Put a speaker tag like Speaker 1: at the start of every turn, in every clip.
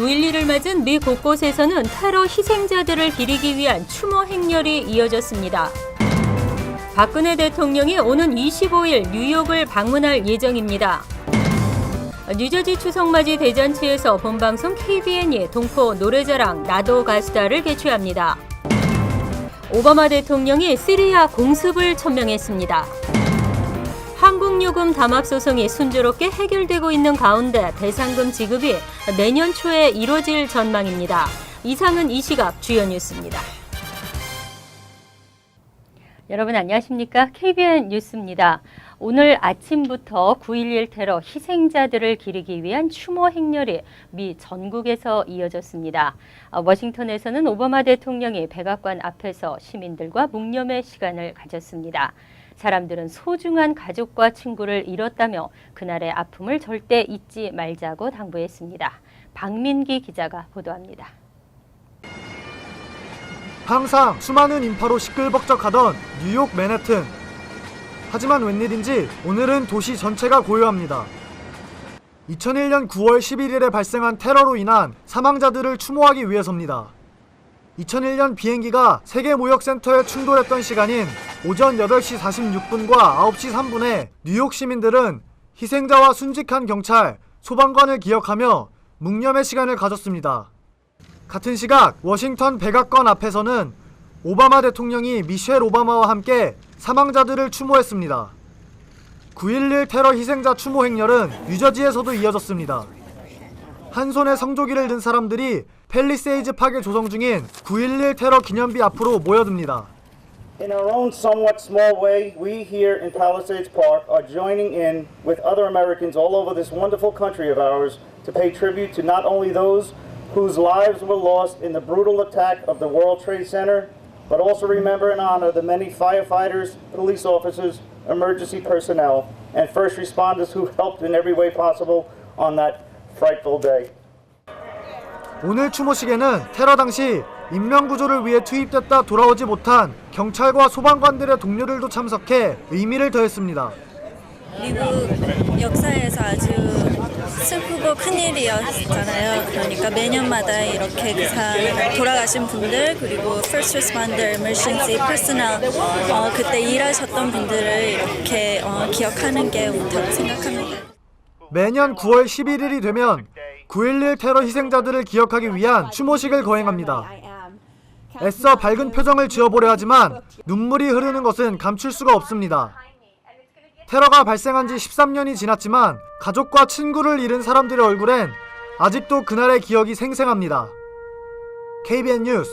Speaker 1: 9.11을 맞은 미 곳곳에서는 테러 희생자들을 기리기 위한 추모 행렬이 이어졌습니다. 박근혜 대통령이 오는 25일 뉴욕을 방문할 예정입니다. 뉴저지 추석맞이 대잔치에서 본방송 KBN이 동포 노래자랑 나도 가수다를 개최합니다. 오바마 대통령이 시리아 공습을 천명했습니다. 한국요금 담합 소송이 순조롭게 해결되고 있는 가운데 배상금 지급이 내년 초에 이뤄질 전망입니다. 이상은 이 시각 주요 뉴스입니다. 여러분 안녕하십니까? KBN 뉴스입니다. 오늘 아침부터 9.11 테러 희생자들을 기리기 위한 추모 행렬이 미 전국에서 이어졌습니다. 워싱턴에서는 오바마 대통령이 백악관 앞에서 시민들과 묵념의 시간을 가졌습니다. 사람들은 소중한 가족과 친구를 잃었다며 그날의 아픔을 절대 잊지 말자고 당부했습니다. 박민기 기자가 보도합니다.
Speaker 2: 항상 수많은 인파로 시끌벅적하던 뉴욕 맨해튼. 하지만 웬일인지 오늘은 도시 전체가 고요합니다. 2001년 9월 11일에 발생한 테러로 인한 사망자들을 추모하기 위해서입니다. 2001년 비행기가 세계무역센터에 충돌했던 시간인 오전 8시 46분과 9시 3분에 뉴욕 시민들은 희생자와 순직한 경찰, 소방관을 기억하며 묵념의 시간을 가졌습니다. 같은 시각 워싱턴 백악관 앞에서는 오바마 대통령이 미셸 오바마와 함께 사망자들을 추모했습니다. 9.11 테러 희생자 추모 행렬은 뉴저지에서도 이어졌습니다. 한 손에 성조기를 든 사람들이 팰리세이즈 파괴 조성 중인 9.11 테러 기념비 앞으로 모여듭니다.
Speaker 3: In our own somewhat small way, we here in Palisades Park are joining in with other Americans all over this wonderful country of ours to pay tribute to not only those whose lives were lost in the brutal attack of the World Trade Center, but also remember and honor the many firefighters, police officers, emergency personnel, and first responders who helped in every way possible on that frightful day.
Speaker 2: 오늘 추모식에는 테러 당시 인명구조를 위해 투입됐다 돌아오지 못한 경찰과 소방관들의 동료들도 참석해 의미를 더했습니다.
Speaker 4: 미국 역사에서 아주 슬프고 큰일이었잖아요. 그러니까 매년마다 이렇게 돌아가신 분들 그리고 First Responder, Emergency Personnel 그때 일하셨던 분들을 이렇게 기억하는 게 옳다고 생각합니다.
Speaker 2: 매년 9월 11일이 되면 9.11 테러 희생자들을 기억하기 위한 추모식을 거행합니다. 애써 밝은 표정을 지어보려 하지만 눈물이 흐르는 것은 감출 수가 없습니다. 테러가 발생한 지 13년이 지났지만 가족과 친구를 잃은 사람들의 얼굴엔 아직도 그날의 기억이 생생합니다. KBN 뉴스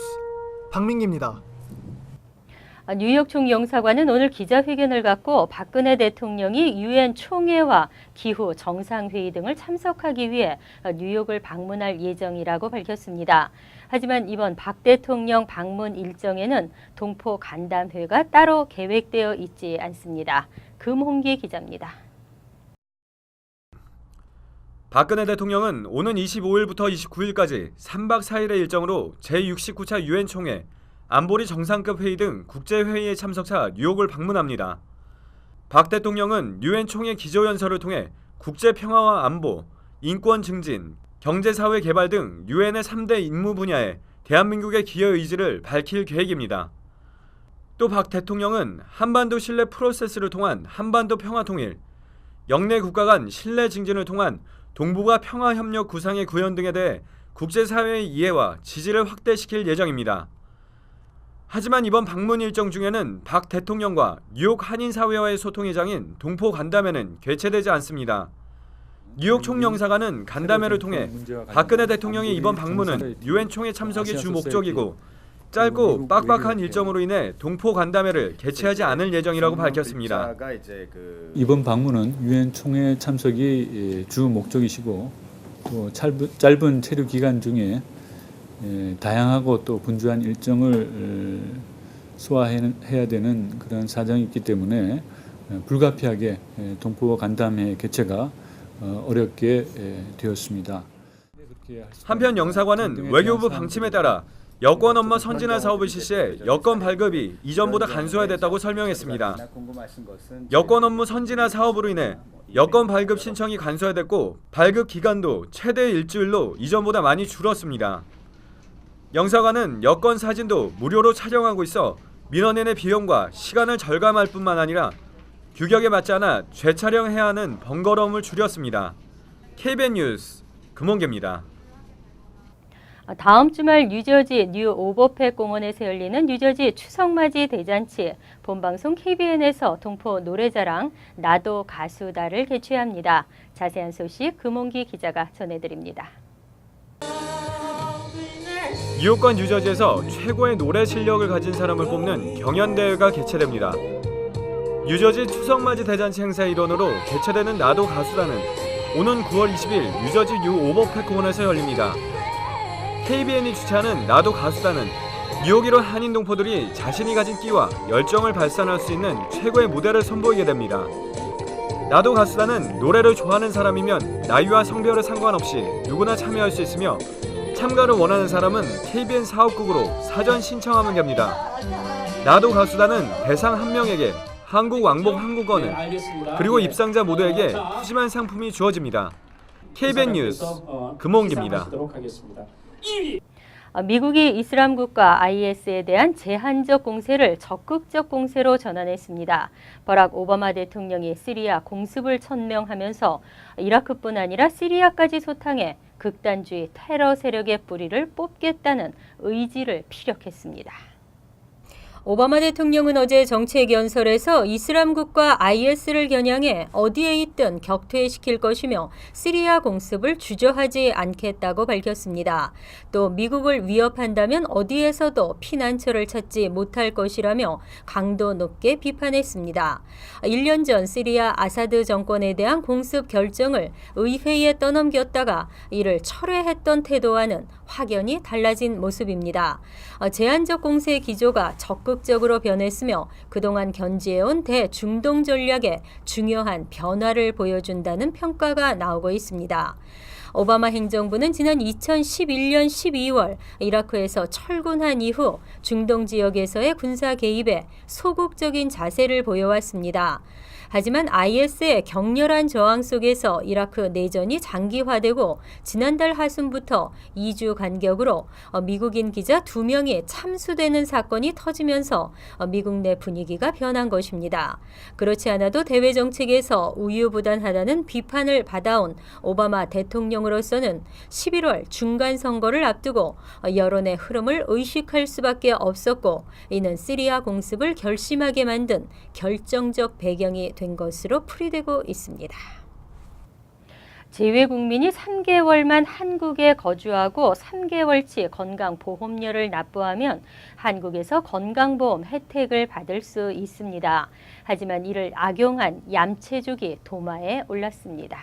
Speaker 2: 박민기입니다.
Speaker 1: 뉴욕 총영사관은 오늘 기자회견을 갖고 박근혜 대통령이 유엔 총회와 기후 정상회의 등을 참석하기 위해 뉴욕을 방문할 예정이라고 밝혔습니다. 하지만 이번 박 대통령 방문 일정에는 동포 간담회가 따로 계획되어 있지 않습니다. 금홍기 기자입니다.
Speaker 5: 박근혜 대통령은 오는 25일부터 29일까지 3박 4일의 일정으로 제69차 유엔 총회, 안보리 정상급 회의 등 국제회의에 참석차 뉴욕을 방문합니다. 박 대통령은 유엔 총회 기조연설을 통해 국제평화와 안보, 인권 증진, 경제사회 개발 등 유엔의 3대 임무 분야에 대한민국의 기여 의지를 밝힐 계획입니다. 또 박 대통령은 한반도 신뢰 프로세스를 통한 한반도 평화통일, 영내 국가 간 신뢰 증진을 통한 동북아 평화협력 구상의 구현 등에 대해 국제사회의 이해와 지지를 확대시킬 예정입니다. 하지만 이번 방문 일정 중에는 박 대통령과 뉴욕 한인사회와의 소통회장인 동포 간담회는 개최되지 않습니다. 뉴욕 총영사관은 간담회를 통해 박근혜 대통령의 이번 방문은 유엔 총회 참석이 주 목적이고 짧고 빡빡한 일정으로 인해 동포 간담회를 개최하지 않을 예정이라고 밝혔습니다.
Speaker 6: 이번 방문은 유엔 총회 참석이 주 목적이시고 또 짧은 체류 기간 중에 다양하고 또 분주한 일정을 소화해야 되는 그런 사정이 있기 때문에 불가피하게 동포 간담회 개최가 어렵게 되었습니다.
Speaker 5: 한편 영사관은 외교부 방침에 따라 여권 업무 선진화 사업을 실시해 여권 발급이 이전보다 간소화됐다고 설명했습니다. 여권 업무 선진화 사업으로 인해 여권 발급 신청이 간소화됐고 발급 기간도 최대 일주일로 이전보다 많이 줄었습니다. 영사관은 여권 사진도 무료로 촬영하고 있어 민원인의 비용과 시간을 절감할 뿐만 아니라 규격에 맞지 않아 재촬영해야 하는 번거로움을 줄였습니다. KBN 뉴스 금원계입니다.
Speaker 1: 다음 주말 뉴저지 뉴 오버팩 공원에서 열리는 뉴저지 추석맞이 대잔치, 본방송 KBN에서 동포 노래자랑 나도 가수다를 개최합니다. 자세한 소식 금원기 기자가 전해드립니다.
Speaker 5: 뉴욕과 뉴저지에서 최고의 노래 실력을 가진 사람을 뽑는 경연대회가 개최됩니다. 뉴저지 추석맞이 대잔치 행사의 일원으로 개최되는 나도 가수다는 오는 9월 20일 뉴저지 뉴 오버팩 공원에서 열립니다. KBN이 주최하는 나도 가수다는 뉴욕 일원 한인 동포들이 자신이 가진 끼와 열정을 발산할 수 있는 최고의 무대를 선보이게 됩니다. 나도 가수다는 노래를 좋아하는 사람이면 나이와 성별에 상관없이 누구나 참여할 수 있으며 참가를 원하는 사람은 KBN 사업국으로 사전 신청하면 됩니다. 나도 가수다는 대상 1명에게 한국 왕복 항공권을 그리고 입상자 모두에게 푸짐한 상품이 주어집니다. KBN 뉴스 금원기입니다.
Speaker 1: 미국이 이슬람 국가 IS에 대한 제한적 공세를 적극적 공세로 전환했습니다. 버락 오바마 대통령이 시리아 공습을 천명하면서 이라크뿐 아니라 시리아까지 소탕해 극단주의 테러 세력의 뿌리를 뽑겠다는 의지를 피력했습니다. 오바마 대통령은 어제 정책연설에서 이슬람 국가 IS를 겨냥해 어디에 있든 격퇴시킬 것이며 시리아 공습을 주저하지 않겠다고 밝혔습니다. 또 미국을 위협한다면 어디에서도 피난처를 찾지 못할 것이라며 강도 높게 비판했습니다. 1년 전 시리아 아사드 정권에 대한 공습 결정을 의회에 떠넘겼다가 이를 철회했던 태도와는 확연히 달라진 모습입니다. 제한적 공세 기조가 적극적으로 변했으며 그동안 견지해온 대중동 전략에 중요한 변화를 보여준다는 평가가 나오고 있습니다. 오바마 행정부는 지난 2011년 12월 이라크에서 철군한 이후 중동 지역에서의 군사 개입에 소극적인 자세를 보여왔습니다. 하지만 IS의 격렬한 저항 속에서 이라크 내전이 장기화되고 지난달 하순부터 2주 간격으로 미국인 기자 2명이 참수되는 사건이 터지면서 미국 내 분위기가 변한 것입니다. 그렇지 않아도 대외 정책에서 우유부단하다는 비판을 받아온 오바마 대통령으로서는 11월 중간 선거를 앞두고 여론의 흐름을 의식할 수밖에 없었고 이는 시리아 공습을 결심하게 만든 결정적 배경이 된 것으로 풀이되고 있습니다. 재외 국민이 3개월만 한국에 거주하고 3개월치 건강보험료를 납부하면 한국에서 건강보험 혜택을 받을 수 있습니다. 하지만 이를 악용한 얌체족이 도마에 올랐습니다.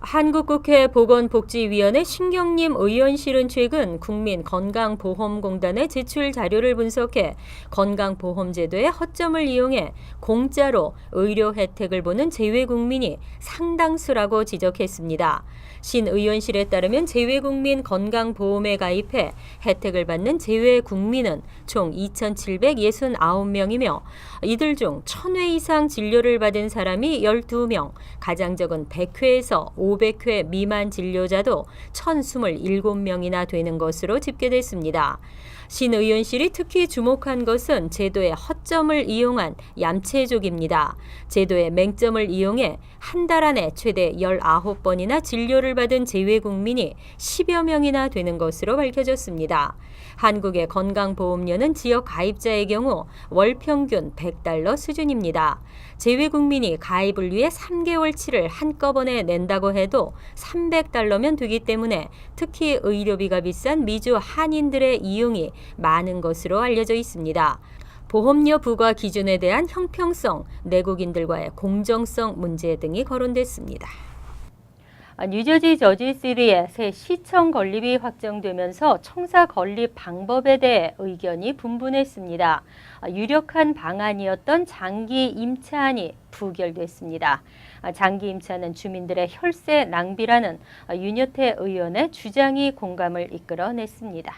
Speaker 1: 한국국회 보건복지위원회 신경림 의원실은 최근 국민건강보험공단에 제출 자료를 분석해 건강보험제도의 허점을 이용해 공짜로 의료 혜택을 보는 재외국민이 상당수라고 지적했습니다. 신 의원실에 따르면 재외국민 건강보험에 가입해 혜택을 받는 재외국민은 총 2,769명이며 이들 중 1,000회 이상 진료를 받은 사람이 12명, 가장 적은 100회에서 500회 미만 진료자도 1,027명이나 되는 것으로 집계됐습니다. 신 의원실이 특히 주목한 것은 제도의 허점을 이용한 얌체족입니다. 제도의 맹점을 이용해 한 달 안에 최대 19번이나 진료를 받은 재외국민이 10여 명이나 되는 것으로 밝혀졌습니다. 한국의 건강보험료는 지역 가입자의 경우 월 평균 $100 수준입니다. 재외국민이 가입을 위해 3개월치를 한꺼번에 낸다고 해도 $300면 되기 때문에 특히 의료비가 비싼 미주 한인들의 이용이 많은 것으로 알려져 있습니다. 보험료 부과 기준에 대한 형평성, 내국인들과의 공정성 문제 등이 거론됐습니다. 뉴저지 저지시리의 새 시청 건립이 확정되면서 청사 건립 방법에 대해 의견이 분분했습니다. 유력한 방안이었던 장기 임차안이 부결됐습니다. 장기 임차는 주민들의 혈세 낭비라는 윤여태 의원의 주장이 공감을 이끌어냈습니다.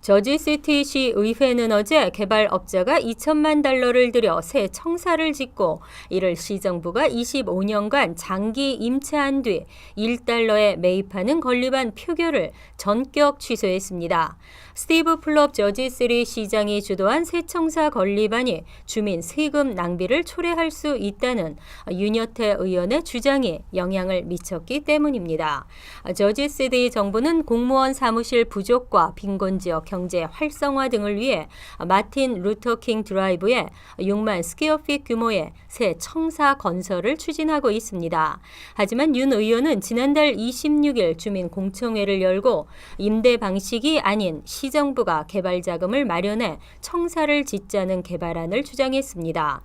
Speaker 1: 저지시티 시의회는 어제 개발업자가 2천만 달러를 들여 새 청사를 짓고 이를 시정부가 25년간 장기 임차한 뒤 1달러에 매입하는 건립안 표결을 전격 취소했습니다. 스티브 플롭 저지시티 시장이 주도한 새 청사 건립안이 주민 세금 낭비를 초래할 수 있다는 윤여태 의원의 주장이 영향을 미쳤기 때문입니다. 저지시티 정부는 공무원 사무실 부족과 빈곤지역 경제 활성화 등을 위해 마틴 루터킹 드라이브에 6만 스퀘어핏 규모의 새 청사 건설을 추진하고 있습니다. 하지만 윤 의원은 지난달 26일 주민공청회를 열고 임대 방식이 아닌 시정부가 개발 자금을 마련해 청사를 짓자는 개발안을 주장했습니다.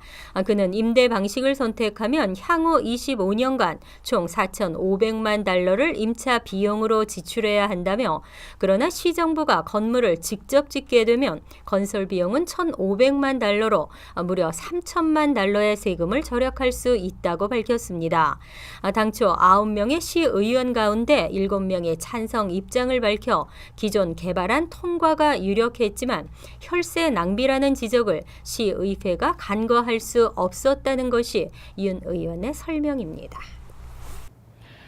Speaker 1: 그는 임대 방식을 선택하면 향후 25년간 총 4,500만 달러를 임차 비용으로 지출해야 한다며 그러나 시정부가 건물을 직접 짓게 되면 건설 비용은 1,500만 달러로 무려 3천만 달러의 세금을 절약할 수 있다고 밝혔습니다. 당초 9명의 시의원 가운데 7명의 찬성 입장을 밝혀 기존 개발안 통과가 유력했지만 혈세 낭비라는 지적을 시의회가 간과할 수 없었다는 것이 윤 의원의 설명입니다.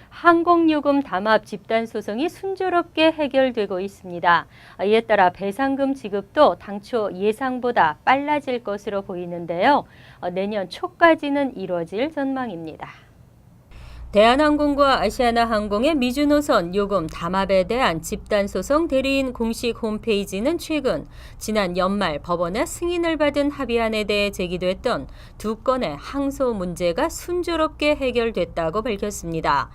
Speaker 1: 항공요금 담합 집단 소송이 순조롭게 해결되고 있습니다. 이에 따라 배상금 지급도 당초 예상보다 빨라질 것으로 보이는데요. 내년 초까지는 이루어질 전망입니다. 대한항공과 아시아나항공의 미주노선 요금 담합에 대한 집단소송 대리인 공식 홈페이지는 최근 지난 연말 법원의 승인을 받은 합의안에 대해 제기됐던 2건의 항소 문제가 순조롭게 해결됐다고 밝혔습니다.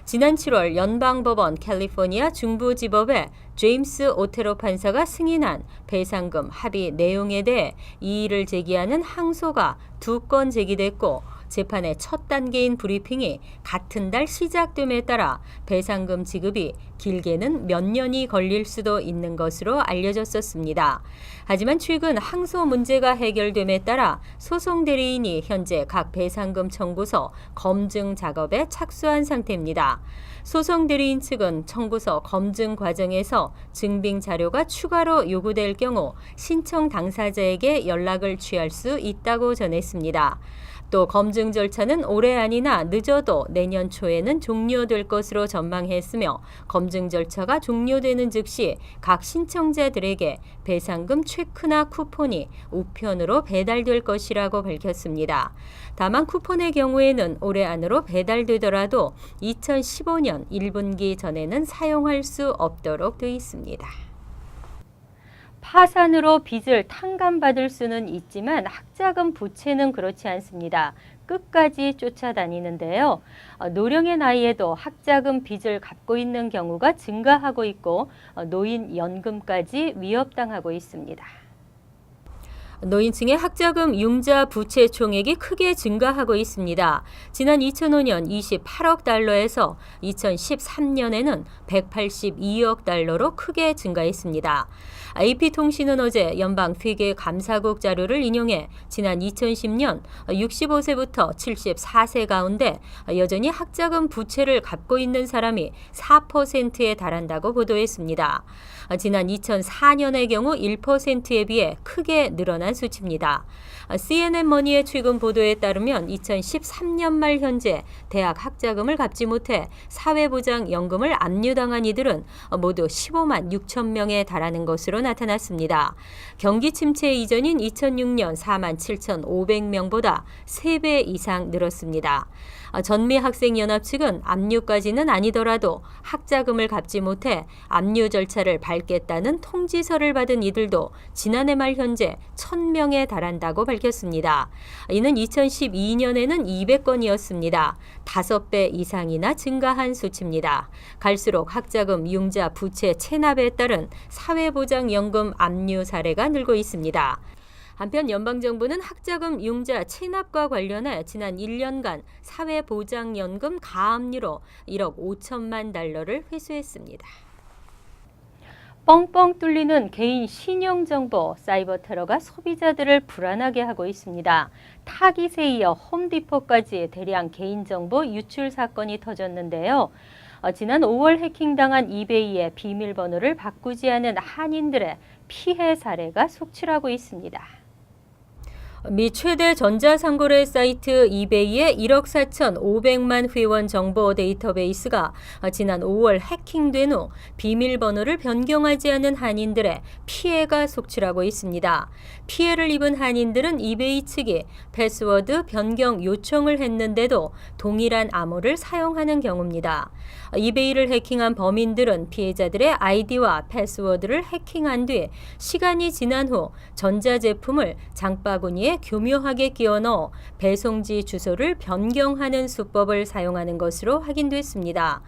Speaker 1: 지난 7월 연방법원 캘리포니아 중부지법에 제임스 오테로 판사가 승인한 배상금 합의 내용에 대해 이의를 제기하는 항소가 2건 제기됐고 재판의 첫 단계인 브리핑이 같은 달 시작됨에 따라 배상금 지급이 길게는 몇 년이 걸릴 수도 있는 것으로 알려졌었습니다. 하지만 최근 항소 문제가 해결됨에 따라 소송 대리인이 현재 각 배상금 청구서 검증 작업에 착수한 상태입니다. 소송 대리인 측은 청구서 검증 과정에서 증빙 자료가 추가로 요구될 경우 신청 당사자에게 연락을 취할 수 있다고 전했습니다. 또 검증 절차는 올해 안이나 늦어도 내년 초에는 종료될 것으로 전망했으며 검증 절차가 종료되는 즉시 각 신청자들에게 배상금 체크나 쿠폰이 우편으로 배달될 것이라고 밝혔습니다. 다만 쿠폰의 경우에는 올해 안으로 배달되더라도 2015년 1분기 전에는 사용할 수 없도록 되어 있습니다. 파산으로 빚을 탕감받을 수는 있지만 학자금 부채는 그렇지 않습니다. 끝까지 쫓아다니는데요. 노령의 나이에도 학자금 빚을 갚고 있는 경우가 증가하고 있고 노인연금까지 위협당하고 있습니다. 노인층의 학자금 융자 부채 총액이 크게 증가하고 있습니다. 지난 2005년 28억 달러에서 2013년에는 182억 달러로 크게 증가했습니다. AP통신은 어제 연방회계감사국 자료를 인용해 지난 2010년 65세부터 74세 가운데 여전히 학자금 부채를 갚고 있는 사람이 4%에 달한다고 보도했습니다. 지난 2004년의 경우 1%에 비해 크게 늘어난 수치입니다. CNN 머니의 최근 보도에 따르면 2013년 말 현재 대학 학자금을 갚지 못해 사회보장연금을 압류당한 이들은 모두 15만 6천 명에 달하는 것으로 나타났습니다. 경기 침체 이전인 2006년 4만 7,500명보다 3배 이상 늘었습니다. 전미학생연합 측은 압류까지는 아니더라도 학자금을 갚지 못해 압류 절차를 밟겠다는 통지서를 받은 이들도 지난해 말 현재 1,000명에 달한다고 밝혔습니다. 이는 2012년에는 200건이었습니다. 5배 이상이나 증가한 수치입니다. 갈수록 학자금 융자 부채 체납에 따른 사회보장연금 압류 사례가 늘고 있습니다. 한편 연방정부는 학자금 융자 체납과 관련해 지난 1년간 사회보장연금 가압류로 1억 5천만 달러를 회수했습니다. 뻥뻥 뚫리는 개인 신용정보, 사이버 테러가 소비자들을 불안하게 하고 있습니다. 타깃에 이어 홈디포까지 대량 개인정보 유출 사건이 터졌는데요. 지난 5월 해킹당한 이베이의 비밀번호를 바꾸지 않은 한인들의 피해 사례가 속출하고 있습니다. 미 최대 전자상거래 사이트 이베이의 1억 4,500만 회원 정보 데이터베이스가 지난 5월 해킹된 후 비밀번호를 변경하지 않은 한인들의 피해가 속출하고 있습니다. 피해를 입은 한인들은 이베이 측이 패스워드 변경 요청을 했는데도 동일한 암호를 사용하는 경우입니다. 이베이를 해킹한 범인들은 피해자들의 아이디와 패스워드를 해킹한 뒤 시간이 지난 후 전자제품을 장바구니에 교묘하게 끼워 넣어 배송지 주소를 변경하는 수법을 사용하는 것으로 확인됐습니다.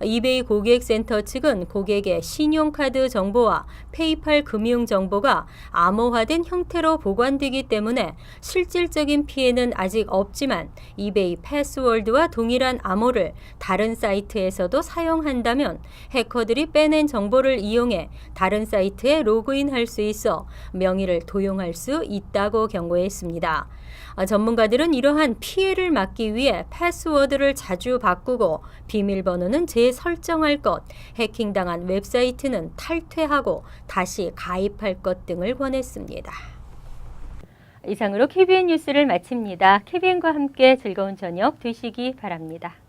Speaker 1: 이베이 고객센터 측은 고객의 신용카드 정보와 페이팔 금융 정보가 암호화된 형태로 보관되기 때문에 실질적인 피해는 아직 없지만 이베이 패스워드와 동일한 암호를 다른 사이트에서도 사용한다면 해커들이 빼낸 정보를 이용해 다른 사이트에 로그인할 수 있어 명의를 도용할 수 있다고 경고했습니다. 전문가들은 이러한 피해를 막기 위해 패스워드를 자주 바꾸고 비밀번호는 재설정할 것, 해킹당한 웹사이트는 탈퇴하고 다시 가입할 것 등을 권했습니다. 이상으로 KBN 뉴스를 마칩니다. KBN과 함께 즐거운 저녁 되시기 바랍니다.